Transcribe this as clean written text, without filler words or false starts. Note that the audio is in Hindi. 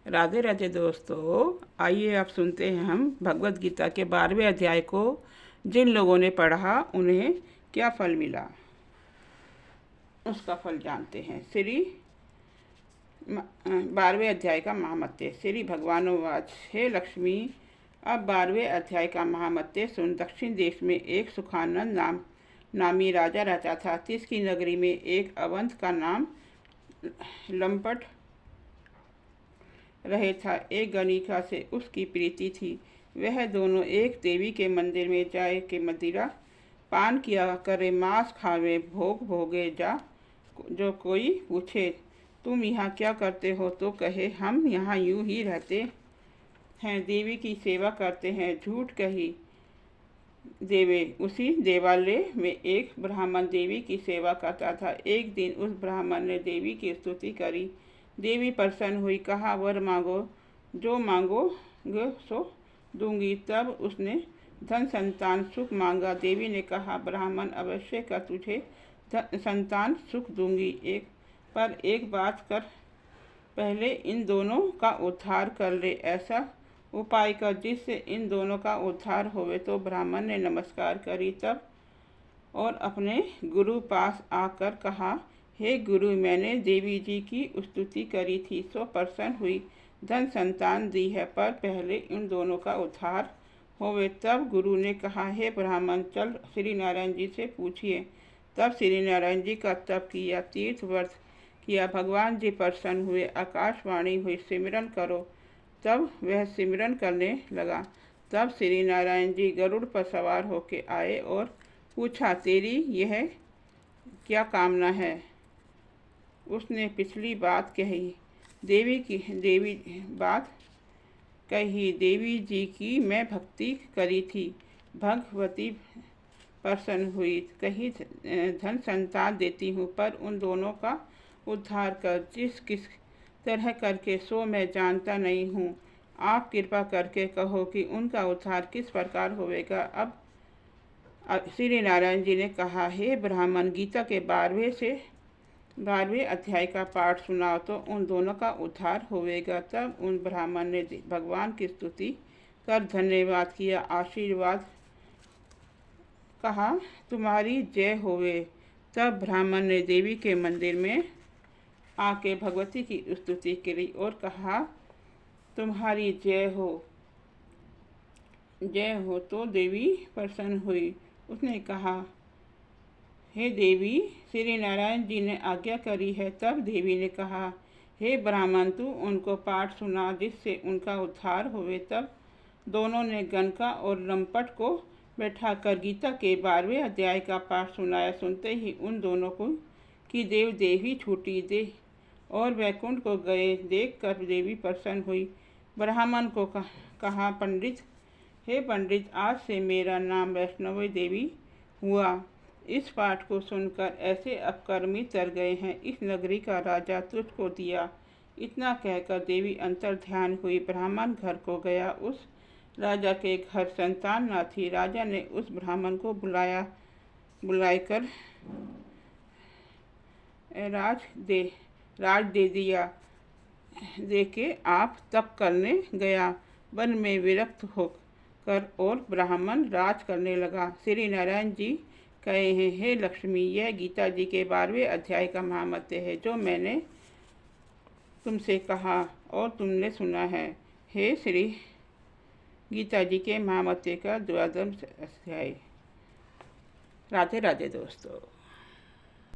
राधे राधे दोस्तों, आइए आप सुनते हैं हम भगवत गीता के 12वें अध्याय को। जिन लोगों ने पढ़ा उन्हें क्या फल मिला, उसका फल जानते हैं। 12वें अध्याय का महामत्य। श्री भगवानोवाच, हे लक्ष्मी, अब 12वें अध्याय का महामत्य सुन। दक्षिण देश में एक सुखानंद नामी राजा रहता था। तिसकी नगरी में एक अवंत का नाम लंपट रहे था। एक गणिका से उसकी प्रीति थी। वह दोनों एक देवी के मंदिर में जाए के मदिरा पान किया करे, मांस खावे, भोग भोगे जा। जो कोई पूछे तुम यहाँ क्या करते हो, तो कहे हम यहाँ यूं ही रहते हैं, देवी की सेवा करते हैं। झूठ कही देवे। उसी देवालय में एक ब्राह्मण देवी की सेवा करता था। एक दिन उस ब्राह्मण ने देवी की स्तुति करी। देवी प्रसन्न हुई, कहा वर मांगो, जो मांगोगे सो दूंगी। तब उसने धन संतान सुख मांगा। देवी ने कहा ब्राह्मण अवश्य कर तुझे संतान सुख दूंगी, एक बात कर, पहले इन दोनों का उद्धार कर ले। ऐसा उपाय कर जिससे इन दोनों का उद्धार होवे। तो ब्राह्मण ने नमस्कार करी तब और अपने गुरु पास आकर कहा, हे गुरु, मैंने देवी जी की स्तुति करी थी, सो प्रसन्न हुई, धन संतान दी है, पर पहले इन दोनों का उद्धार होवे। तब गुरु ने कहा, हे ब्राह्मण, चल श्री नारायण जी से पूछिए। तब श्री नारायण जी का तप किया, तीर्थ व्रत किया, भगवान जी प्रसन्न हुए, आकाशवाणी हुई, सिमरन करो। तब वह सिमरन करने लगा। तब श्री नारायण जी गरुड़ पर सवार होके आए और पूछा, तेरी यह क्या कामना है। उसने पिछली बात कही। देवी जी की मैं भक्ति करी थी। भगवती प्रसन्न हुई, कहीं धन संतान देती हूँ, पर उन दोनों का उद्धार कर। किस तरह करके सो मैं जानता नहीं हूँ। आप कृपा करके कहो कि उनका उद्धार किस प्रकार होवेगा। अब श्री नारायण जी ने कहा, हे ब्राह्मण, गीता के 12वें अध्याय का पाठ सुनाओ तो उन दोनों का उद्धार होवेगा। तब उन ब्राह्मण ने भगवान की स्तुति कर धन्यवाद किया, आशीर्वाद कहा, तुम्हारी जय होवे। तब ब्राह्मण ने देवी के मंदिर में आके भगवती की स्तुति करी और कहा, तुम्हारी जय हो। तो देवी प्रसन्न हुई। उसने कहा, हे देवी, श्री नारायण जी ने आज्ञा करी है। तब देवी ने कहा, हे ब्राह्मण, तू उनको पाठ सुना जिससे उनका उद्धार होवे। तब दोनों ने गणका और लंपट को बैठाकर गीता के 12वें अध्याय का पाठ सुनाया। सुनते ही उन दोनों को की देवी छूटी दे और वैकुंठ को गए। देखकर देवी प्रसन्न हुई। ब्राह्मण को कहा, पंडित, हे पंडित, आज से मेरा नाम वैष्णवी देवी हुआ। इस पाठ को सुनकर ऐसे अपकर्मी तर गए हैं, इस नगरी का राजा तुझको दिया। इतना कहकर देवी अंतर ध्यान हुई। ब्राह्मण घर को गया। उस राजा के घर संतान न थी। राजा ने उस ब्राह्मण को बुलाकर राज दे दिया। देके आप तप करने गया। वन में विरक्त होकर और ब्राह्मण राज करने लगा। श्री नारायण जी कहे हैं, हे लक्ष्मी, यह गीता जी के 12वें अध्याय का महामत्य है, जो मैंने तुमसे कहा और तुमने सुना है। हे श्री गीता जी के महामत्य का 12वां अध्याय। राधे राधे दोस्तों।